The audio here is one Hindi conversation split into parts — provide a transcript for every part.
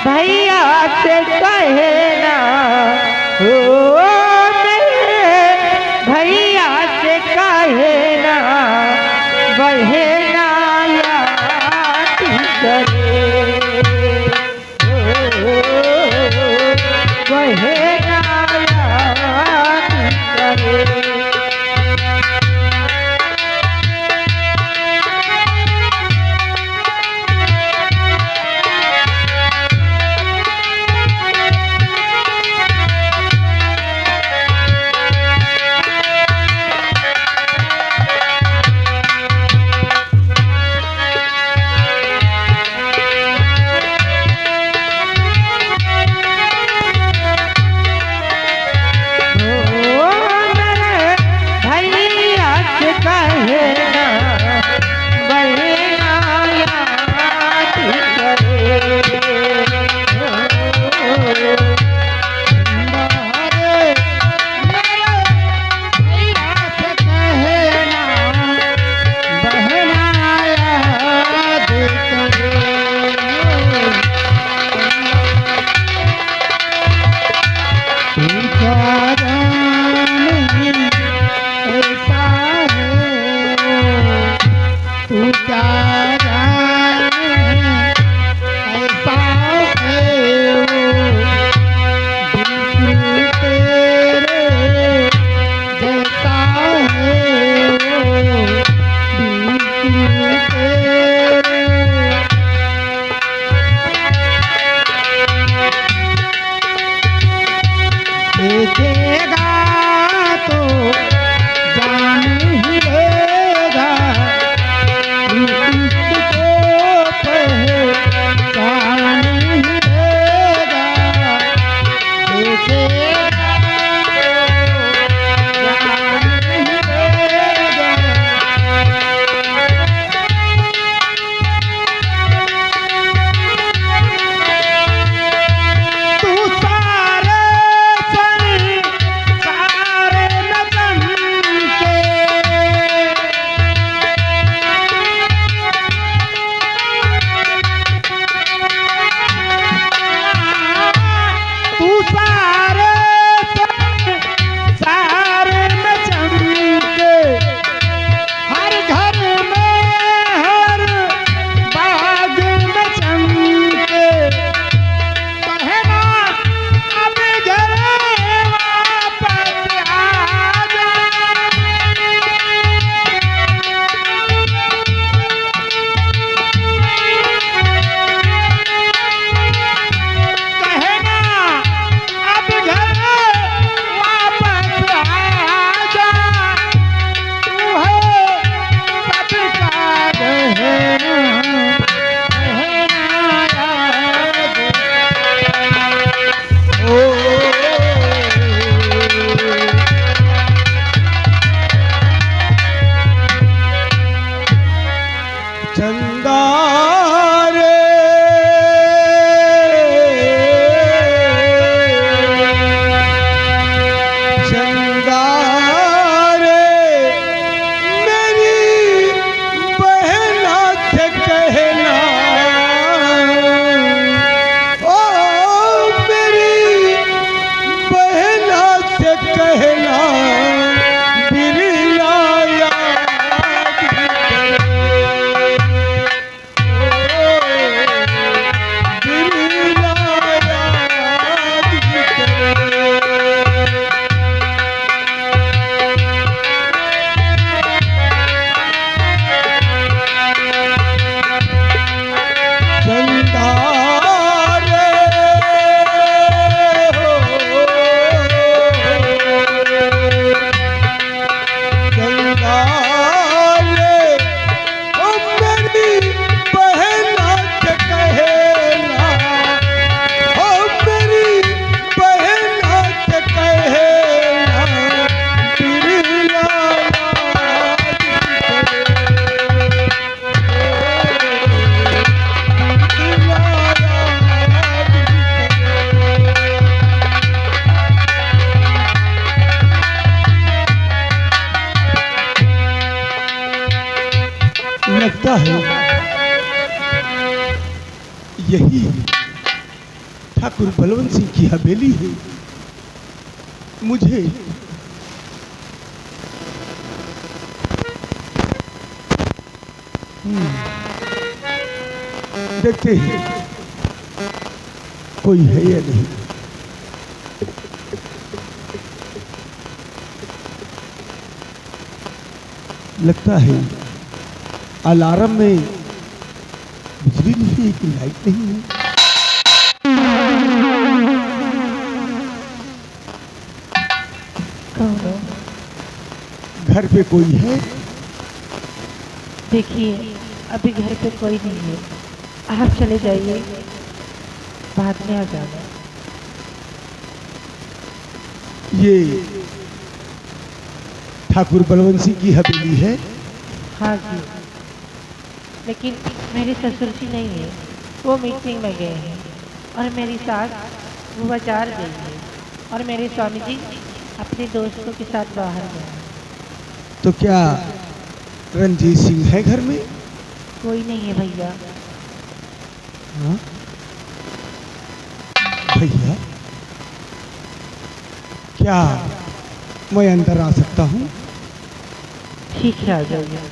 भैया से कहना हो, मेरे भैया से कहना बहना याद करे, बहना याद करे। ठाकुर बलवंत सिंह की हवेली है। मुझे देखते हैं कोई है या नहीं। लगता है अलार्म में बिजली नहीं है कि लाइट नहीं है। कौन है? घर पे कोई है? देखिए अभी घर पे कोई नहीं है, आप चले जाइए, बाद में आ जाना। ये ठाकुर बलवंत सिंह की हवेली है? हाँ जी, लेकिन मेरे ससुर जी नहीं है, वो मीटिंग में गए हैं और मेरी सास वो बाजार गई है और मेरे स्वामी जी अपने दोस्तों के साथ बाहर गए हैं। तो क्या रंजीत सिंह है घर में? कोई नहीं है भैया। हाँ? भैया क्या मैं अंदर आ सकता हूँ? ठीक है, आ जाइए।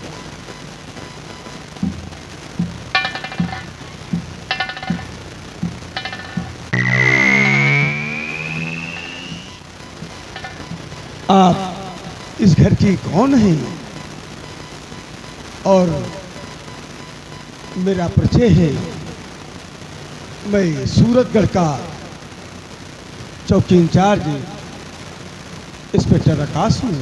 आप इस घर की कौन है? और मेरा परिचय है, मैं सूरतगढ़ का चौकी इंचार्ज इंस्पेक्टर आकाश हूँ।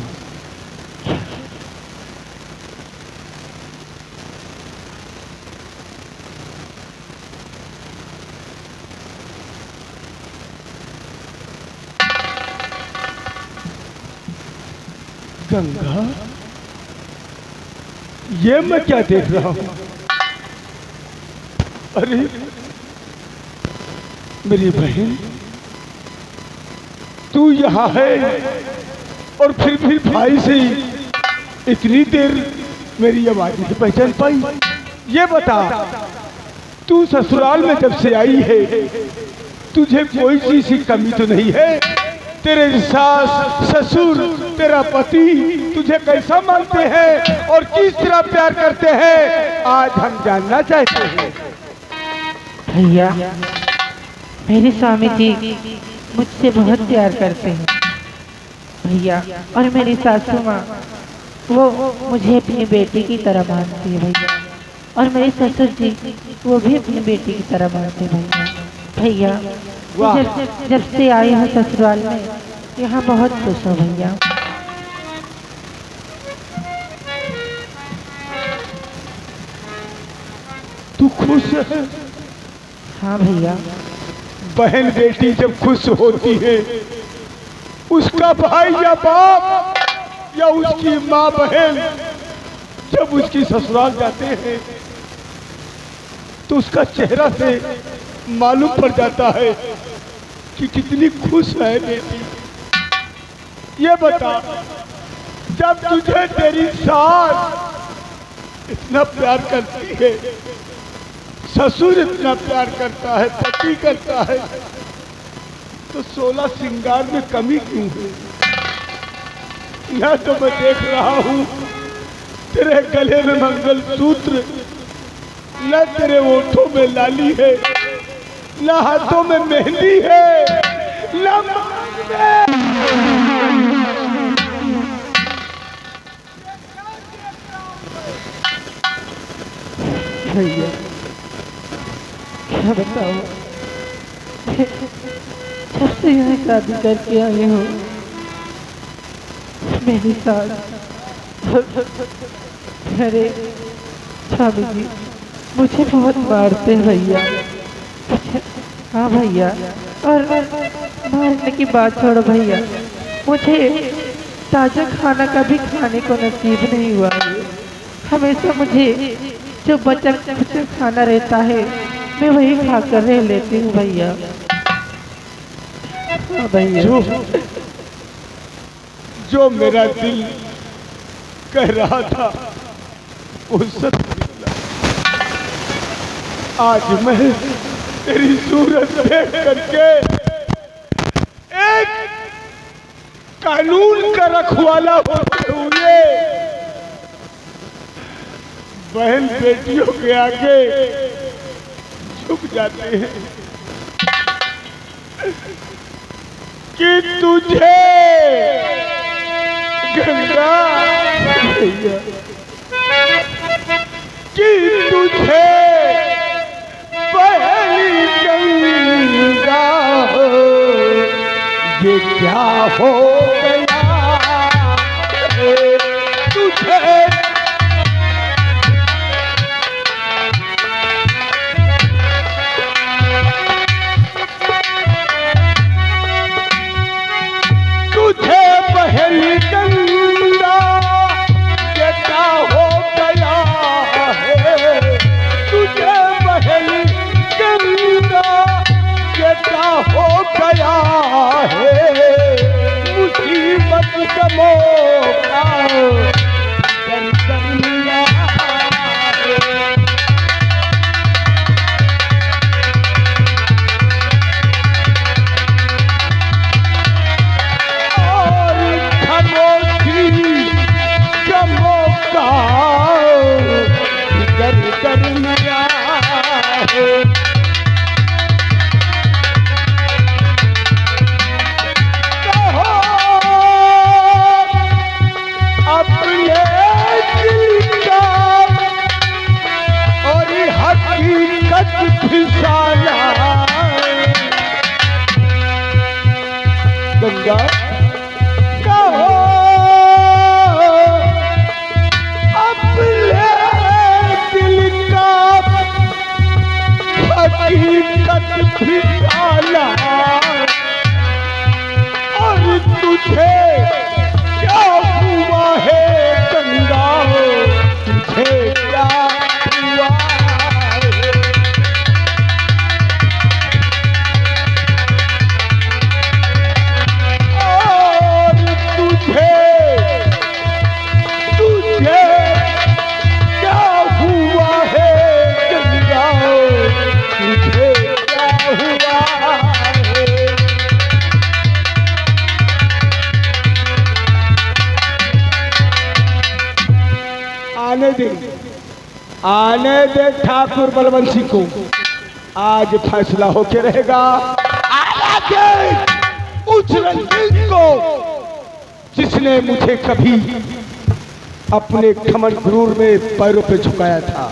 गंगा, ये मैं क्या देख रहा हूँ? अरे मेरी बहन, तू यहाँ है और फिर भाई से इतनी देर मेरी आवाज नहीं पहचान पाई। ये बता, तू ससुराल में जब से आई है तुझे कोई चीज की कमी तो नहीं है? तेरे सास ससुर तेरा पति तुझे कैसा मानते हैं और किस तरह प्यार करते हैं, आज हम जानना चाहते हैं। भैया मेरे स्वामी जी मुझसे बहुत प्यार करते हैं भैया, और मेरी सासू माँ वो मुझे अपनी बेटी की तरह मानती है भैया, और मेरे ससुर जी वो भी अपनी बेटी की तरह मानते हैं भैया। भैया जब से आई हूँ ससुराल में यहाँ बहुत खुश हूँ भैया। तू खुश है? हाँ भैया। बहन बेटी जब खुश होती है, उसका भाई या बाप या उसकी माँ बहन जब उसकी ससुराल जाते हैं तो उसका चेहरा से मालूम पड़ जाता है कि कितनी खुश है बेटी। ये बता, जब तुझे तेरी सास इतना प्यार करती है, ससुर इतना प्यार करता है, पति करता है, तो 16 श्रृंगार में कमी क्यों है? यह तो मैं देख रहा हूँ तेरे गले में मंगलसूत्र, न तेरे ओठों में लाली है, न हाथों में मेहंदी है, न भैया क्या बताओ, जब से यहाँ शादी करके आई हूँ मेरी सास मेरे स्वामी जी मुझे बहुत मारते हैं भैया। हाँ भैया, और मारने की बात छोड़ो भैया, मुझे ताज़ा खाना कभी खाने को नसीब नहीं हुआ है। हमेशा मुझे जो बचा कुछ खाना रहता है मैं वही खाकर रह लेती हूँ भैया। हाँ भैया, जो मेरा दिल कह रहा था वो सच निकला। आज मैं तेरी सूरत देख करके एक कानून का रखवाला होते हुए बहन बेटियों के आगे झुक जाते हैं कि तुझे गंगा भैया कि तुझे पहली गंगा ये क्या हो गया तुझे तुझे पहली गंगा ये क्या हो गया है तुझे पहली गंगा ये क्या हो गया है मुसीबत का मौका कर लिया है गंगा कहो अपने दिल का हकीकत भी डाला और तुझे क्या हुआ है गंगा तुझे क्या हुआ आने दे ठाकुर बलवंत सिंह को आज फैसला होके रहेगा उस रंजीत को जिसने मुझे कभी अपने खमन गुरूर में पैरों पे झुकाया था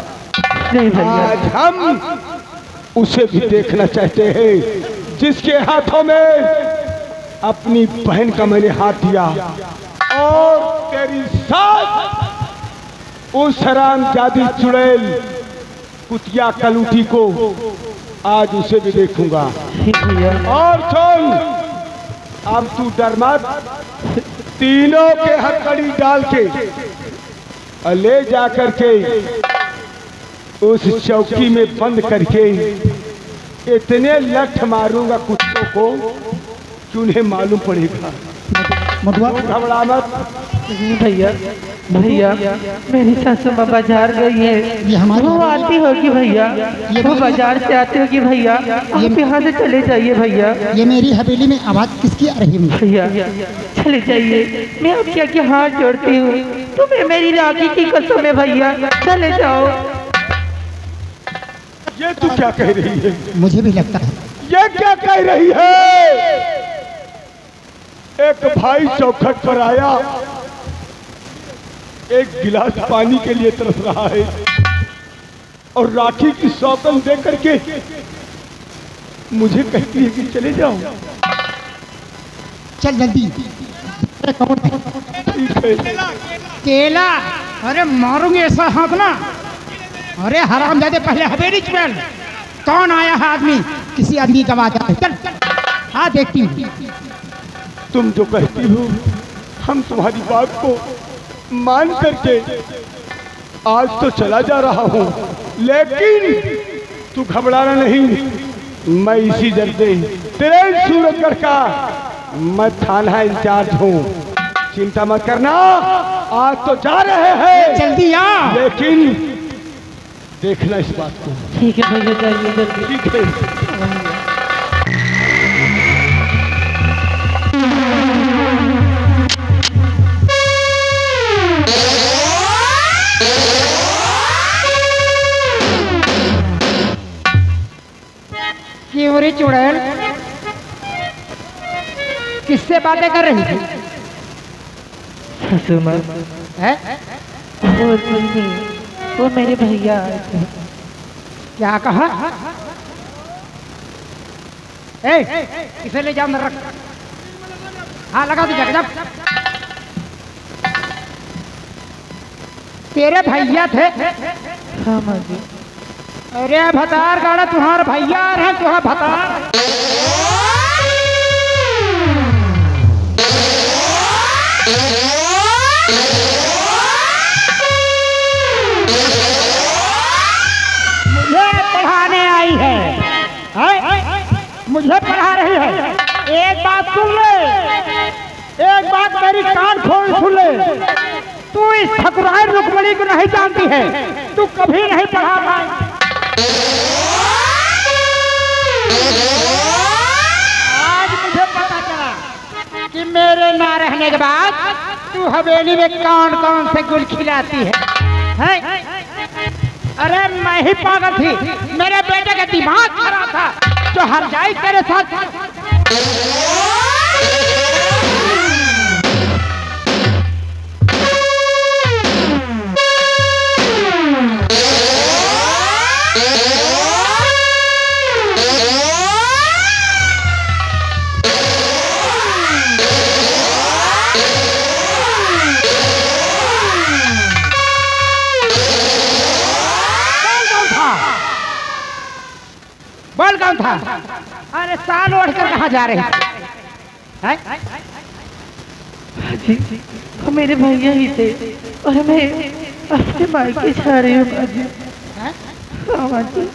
आज हम उसे भी देखना चाहते हैं जिसके हाथों में अपनी बहन का मैंने हाथ दिया और तेरी साथ उस हरामजादी चुड़ैल कुतिया कलूटी को आज उसे भी देखूंगा और सुन अब तू डर मत तीनों के हथकड़ी डाल के ले जा करके उस चौकी में बंद करके इतने लठ मारूंगा कुत्तों को कि उन्हें मालूम पड़ेगा घबरा मत भैया भैया मेरी सासू माँ बाजार गई है वो आती होगी भैया वो बाजार से आती होगी भैया आप यहाँ से चले जाइए भैया ये मेरी हवेली में आवाज किसकी आ रही है भैया चले जाइए मैं आपके आगे हाथ जोड़ती हूँ तुम्हें मेरी राखी की कसम है भैया चले जाओ ये तू क्या कह रही है मुझे भी लगता है ये क्या कह रही है एक भाई चौखट पर आया एक गिलास पानी के लिए तरस रहा है और राखी की सौगंध दे करके मुझे कहती है कि चले जाओ चल जल्दी कौन है ठीक है केला अरे मारूंगी ऐसा हाथ ना अरे हरामजादे पहले हवेली चल कौन आया है आदमी किसी आदमी का आवाज है चल हाँ देखती हूँ तुम जो कहती हो हम तुम्हारी बात को मान करके आज तो चला जा रहा हूँ लेकिन तू घबराना नहीं मैं इसी जल्दी तेरे सूरतगढ़ का मैं थाना इंचार्ज हूँ चिंता मत करना आज तो जा रहे हैं जल्दी आ लेकिन देखना इस बात को ठीक है भैया जाइए जल्दी ठीक है क्यों रे चुड़ैल, किससे बातें कर रही थी? ससुर माँ, है? वो कोई नहीं, वो मेरे भैया आए थे। क्या कहा? ए, इसे ले जाओ, अंदर रख। हाँ, लगा दो जगह। तेरे भैया थे? हाँ माँ जी। अरे भतार गाड़ा, तुम्हारे भैया आ रहे हैं, तुम्हारा भतार। मुझे पढ़ाने आई है? मुझे पढ़ा रही है। एक बात सुन ले, एक बात मेरी कान खोल सुन ले। तू इस ठकुराई रुक्मणी को नहीं जानती है, तू कभी नहीं पढ़ा पाई। आज मुझे पता चला कि मेरे ना रहने के बाद तू हवेली में कौन कौन से गुल खिलाती है? अरे मैं ही पागल थी, मेरे बेटे का दिमाग खराब था जो हर जाए तेरे साथ। बोल कौन था? अरे साल ओढ़ कर कहाँ जा रहे हैं? जी, वो मेरे भैया ही थे और मैं अपने मायके जा रही हूँ माँ जी। हाँ माँ जी।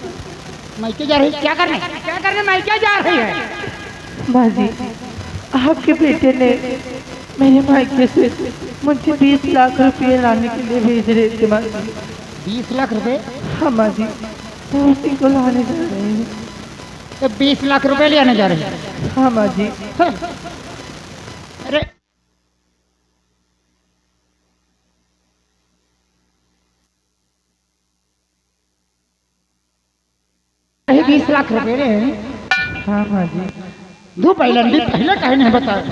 मायके जा रही? क्या करने? क्या करने मायके जा रही है? माँ जी, आपके बेटे ने मेरे मायके से मुझे 20 लाख रुपए लाने के लिए भेज रहे थे माँ जी। 20 लाख रुपए? हाँ माँ जी, मैं उसी को लाने जा रही हूँ। तो 20 लाख रुपए लेने जा रही है? हाँ माँ जी। अरे अरे 20 लाख रुपए ले? हाँ माँ जी। दो पहले कहीं नहीं बताया।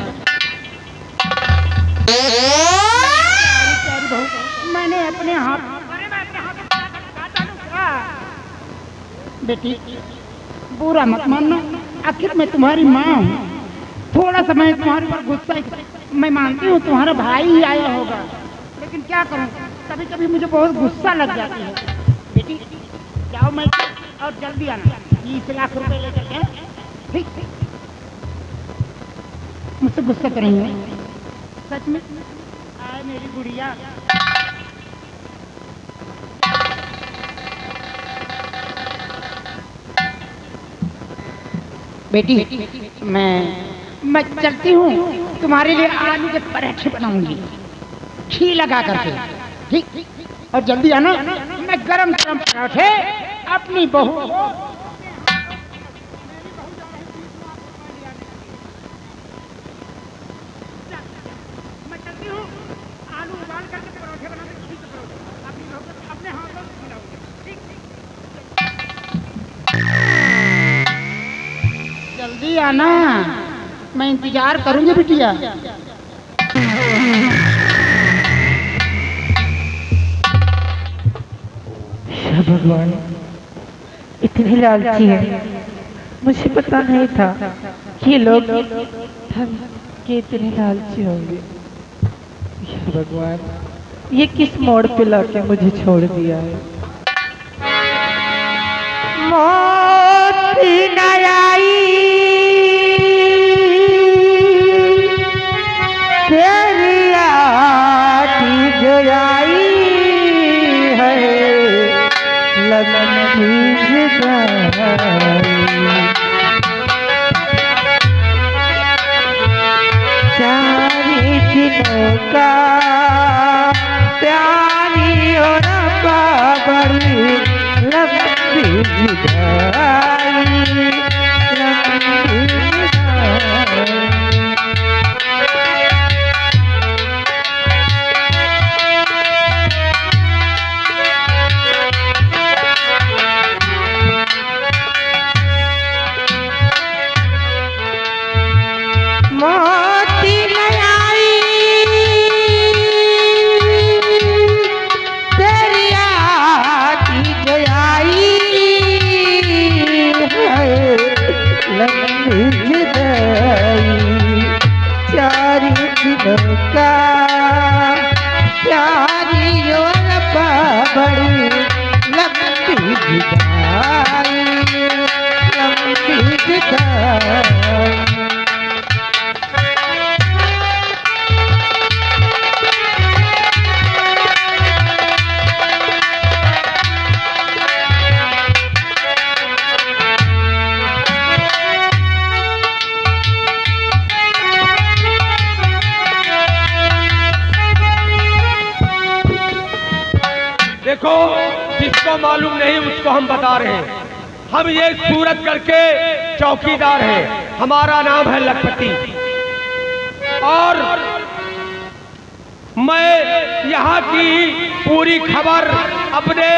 मैंने अपने हाथ बेटी बुरा मत मानना, आखिर मैं तुम्हारी माँ हूँ। थोड़ा सा मैं तुम्हारे पर गुस्सा, मैं मानती हूँ तुम्हारा भाई ही आया होगा, लेकिन क्या करूँ, कभी कभी मुझे बहुत गुस्सा लग जाती है। बेटी जाओ, मैं और जल्दी आना, 20 लाख रुपए लेकर के। ठीक ठीक, मुझसे गुस्सा तो नहीं है? सच में आए मेरी गुड़िया। बेटी मैं चलती हूँ, तुम्हारे लिए आलू के पराठे बनाऊंगी घी लगा करके। ठीक, और जल्दी आना, मैं गरम गरम पराठे अपनी बहू। मैं चलती हूँ, आलू उबाल करके पराठे बना के घी के पराठे अपनी बहू को अपने हाथों से खिलाऊंगी। ठीक, जल्दी आना, मैं इंतजार करूंगी बिटिया। भगवान, इतने लालची है, मुझे पता नहीं था कि लोग धन के इतने लालची होंगे। भगवान, ये किस मोड़ पे लाके मुझे छोड़ दिया है। मौत न आई तेरी आती जो आई है, लगन की जुदाई। चारी दिनों का प्यारी और बड़ी लंबी जुदाई, लंबी जुदाई, 4 दिनों का प्यारी वफा बड़ी लंबी जुदाई, लंबी जुदाई। देखो, जिसको मालूम नहीं उसको हम बता रहे हैं। हम ये सूरतगढ़ के चौकीदार हैं। हमारा नाम है लखपति और मैं यहाँ की पूरी खबर अपने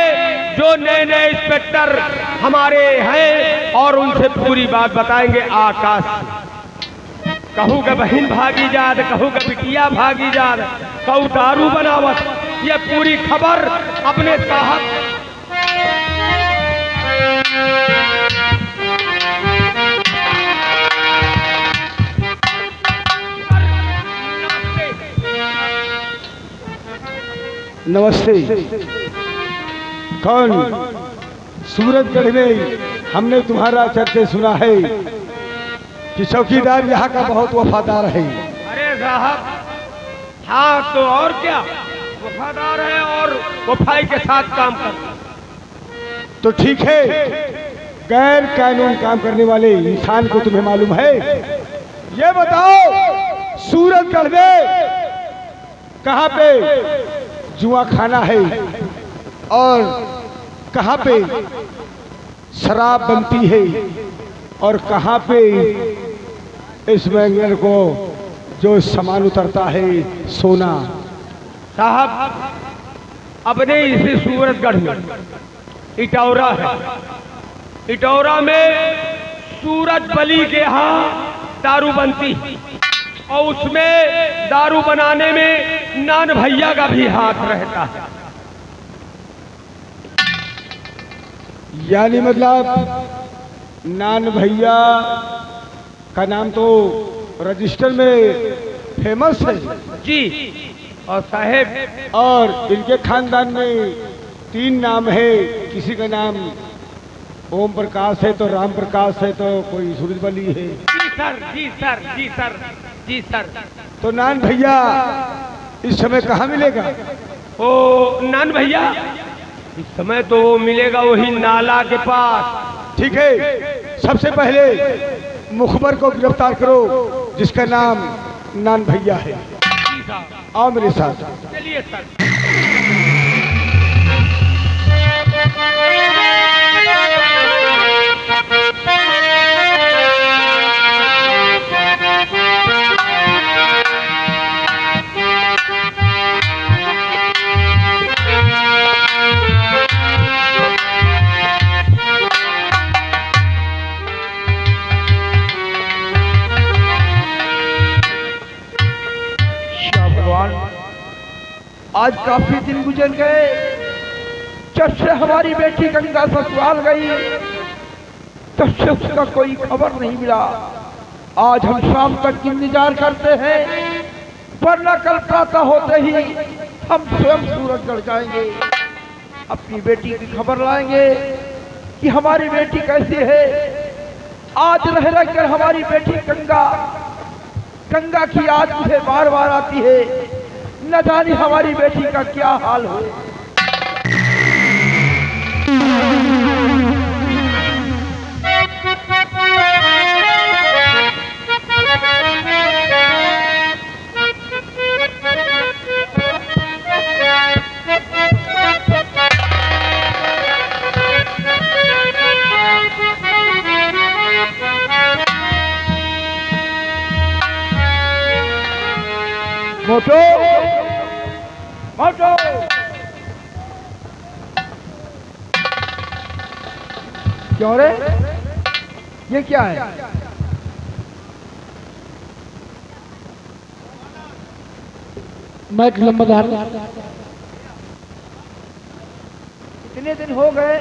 जो नए नए इंस्पेक्टर हमारे हैं और उनसे पूरी बात बताएंगे। आकाश कहूँ कि बहन भागी जात, कहूँ कि बिटिया भागी जात, कहूँ दारू बनावत, ये पूरी खबर अपने साहब नमस्ते। कौन? सूरतगढ़ में हमने तुम्हारा चर्चा सुना है कि चौकीदार यहाँ का बहुत वफादार है। अरे साहब, हाँ तो और क्या, वफादार है और वफाई के साथ काम करता। तो ठीक है, गैर कानून काम करने वाले इंसान को तुम्हें मालूम है? ये बताओ, सूरतगढ़ में कहाँ पे जुआ खाना है और कहाँ पे शराब बनती है और कहाँ पे इस बैंगन को जो सामान उतरता है सोना? साहब, अपने इसी सूरतगढ़ में इटौरा है। इटौरा में सूरज बली के यहाँ दारू बनती और उसमें दारू बनाने में नान भैया का भी हाथ रहता है। यानी मतलब नान भैया का नाम तो रजिस्टर में फेमस है जी। और साहेब, और इनके खानदान में 3 नाम है। किसी का नाम ओम प्रकाश है तो राम प्रकाश है तो कोई सूरजबली है। जी सर, जी सर, जी सर, जी सर। तो नान भैया इस समय कहाँ मिलेगा? ओ नान भैया इस समय तो वो मिलेगा वही नाला के पास। ठीक है, सबसे पहले मुखबर को गिरफ्तार करो जिसका नाम नान भैया है। जी साहब, आओ मेरे साथ। चलिए सर। आज काफी दिन गुजर गए जब से हमारी बेटी गंगा ससुराल गई, तब से उसका कोई खबर नहीं मिला। आज हम शाम तक इंतजार करते हैं, वरना कल प्रातः होते ही हम स्वयं सूरतगढ़ जाएंगे, अपनी बेटी की खबर लाएंगे कि हमारी बेटी कैसी है। आज रह रह कर हमारी बेटी गंगा की याद मुझे बार बार आती है। न जाने हमारी बेटी का क्या हाल हो। मोटो, मोटो, क्यों रे? ये क्या है? मैं लंबादार। इतने दिन हो गए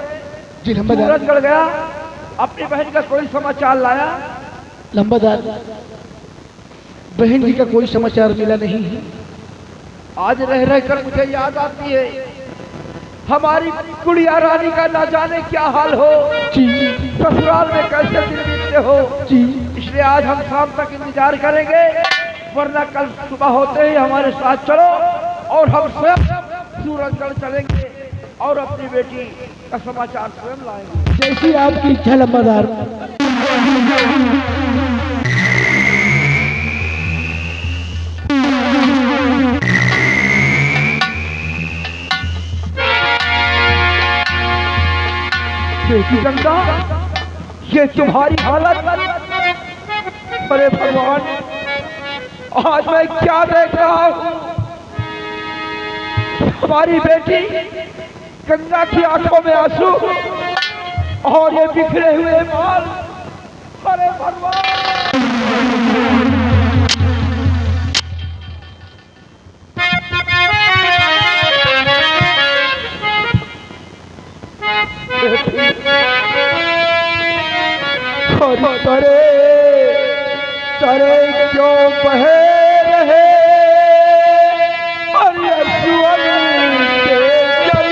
जी लंबादार। सूरतगढ़ गया अपनी बहन का कोई समाचार लाया? लंबादार, बहन जी का कोई समाचार मिला नहीं है। आज रह रह कर मुझे याद आती है हमारी गुड़िया रानी का ना जाने क्या हाल हो, जी ससुराल में कैसे दिन बीतते हो। जी इसलिए आज हम शाम तक इंतजार करेंगे, वरना कल सुबह होते ही हमारे साथ चलो और हम स्वयं सूरजगढ़ चलेंगे और अपनी बेटी का समाचार स्वयं लाएंगे। जैसी आपकी इच्छा लंबादार। बेटी गंगा, ये तुम्हारी हालत, अरे भगवान आज मैं क्या देख रहा हूँ। हमारी बेटी गंगा की आंखों में आंसू और ये बिखरे हुए बाल, अरे भगवान। तरे तरे क्यों बह रहे और ये सुअर के जल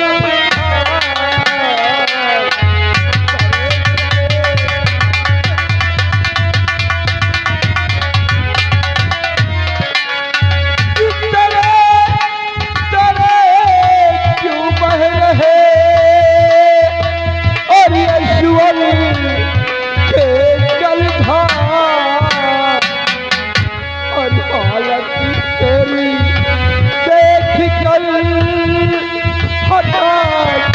तरे तरे क्यों बह रहे और ये सुअर और हालत तेरी देख कर हटा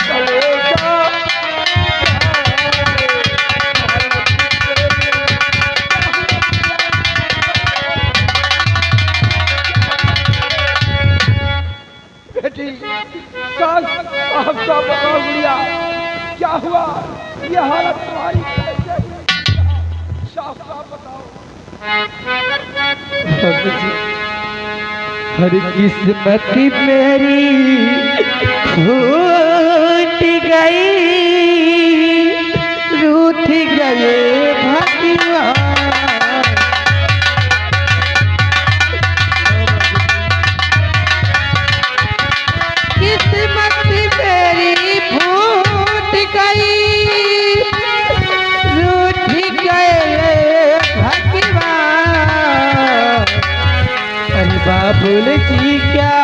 चलेगा। बेटी साफ साफ बता लिया क्या हुआ, ये हालत तुम्हारी कैसे हुई, साफ साफ बताओ। हर किस्मत मेरी फूट गई, रूठ गए भगवान। किस्मत मेरी फूट गई, रूठ गए भगवान। अरे बाबुल जी क्या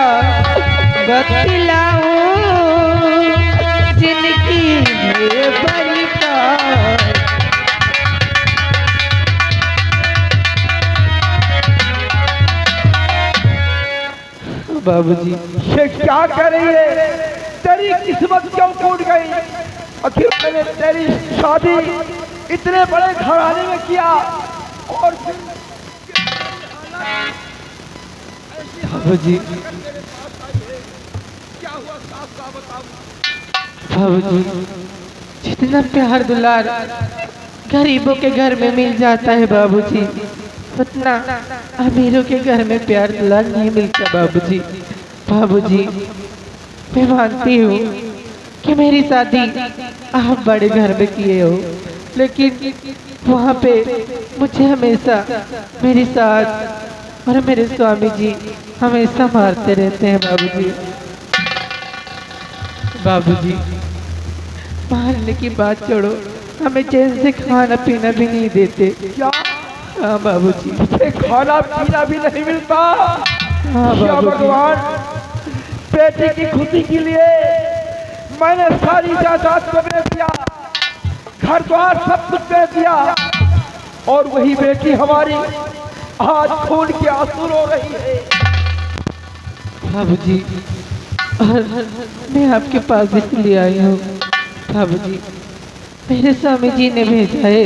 बतलाऊं, जिनकी है बड़ी पार। बाबूजी ये क्या कर रही है, तेरी किस्मत क्यों फूट गई। आखिर मैंने तेरी शादी इतने बड़े घराने में किया और फिर बाबूजी, क्या हुआ, साफ साफ बताओ। बाबूजी जितना प्यार दुलार गरीबों के घर में मिल जाता है बाबूजी, उतना अमीरों के घर में प्यार दुलार नहीं मिलता बाबूजी। बाबूजी मैं मानती हूँ कि मेरी शादी आप बड़े घर में किए हो, लेकिन वहाँ पे मुझे हमेशा मेरी सास और मेरे स्वामी जी हमेशा मारते रहते हैं बाबूजी। बाबूजी मारने की बात छोड़ो, हमें चैन से खाना पीना भी नहीं देते। क्या? हाँ बाबूजी, खाना पीना भी नहीं मिलता। हाँ क्या बाबूजी। भगवान, बेटी की खुशी के लिए मैंने सारी जायदाद को बेच दिया, घर द्वार सब कुछ बेच दिया, और वही बेटी हमारी आज खून की आंसू रो रही है। बाबूजी और मैं आपके पास इसलिए आई हूँ बाबूजी, मेरे स्वामी जी ने भेजा है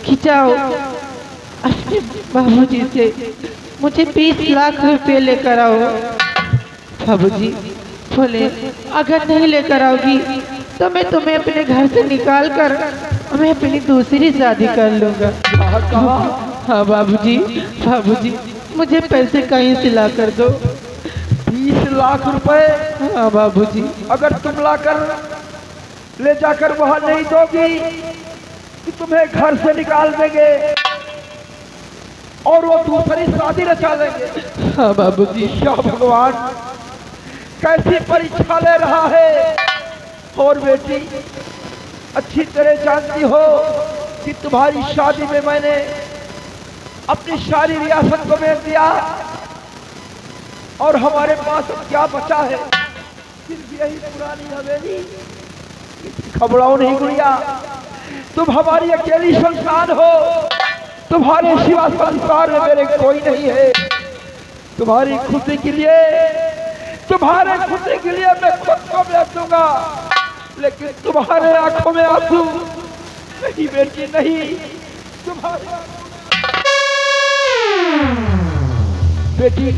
कि जाओ अपने बाबूजी से मुझे 20 लाख रुपए लेकर आओ। बाबूजी बोले अगर नहीं लेकर आओगी तो मैं तुम्हें अपने घर से निकाल कर मैं अपनी दूसरी शादी कर लूँगा। हाँ बाबूजी, बाबूजी मुझे पैसे कहीं से ला कर दो। 20 लाख रुपए? हाँ बाबूजी। अगर तुम लाकर ले जाकर वहां नहीं दोगी कि तुम्हें घर से निकाल देंगे और वो दूसरी शादी रचा लेंगे। हाँ बाबूजी। क्या भगवान कैसी परीक्षा ले रहा है। और बेटी अच्छी तरह जानती हो कि तुम्हारी शादी में मैंने अपनी सारी रियासत को बेच दिया और हमारे पास अब क्या बचा है, सिर्फ यही पुरानी हवेली। घबराओ नहीं गुड़िया, तुम हमारी अकेली संतान हो, तुम्हारे सिवा संसार में मेरे कोई नहीं है। तुम्हारी खुशी के लिए, तुम्हारे खुशी के लिए मैं खुद को बेच दूंगा, लेकिन तुम्हारे आंखों में आंसू नहीं बेटी, नहीं। तुम्हारे बेटी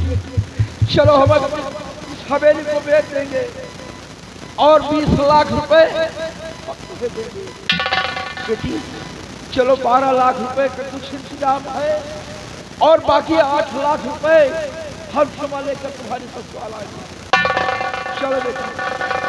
चलो हम इस हवेली को बेच देंगे और 20 लाख रुपए तुम्हें देंगे। बेटी चलो 12 लाख रुपए का कुछ इंतजाम है और बाकी 8 लाख रुपए हम संभाल लेकर तुम्हारी ससुराल आएंगे। चलो बेटी।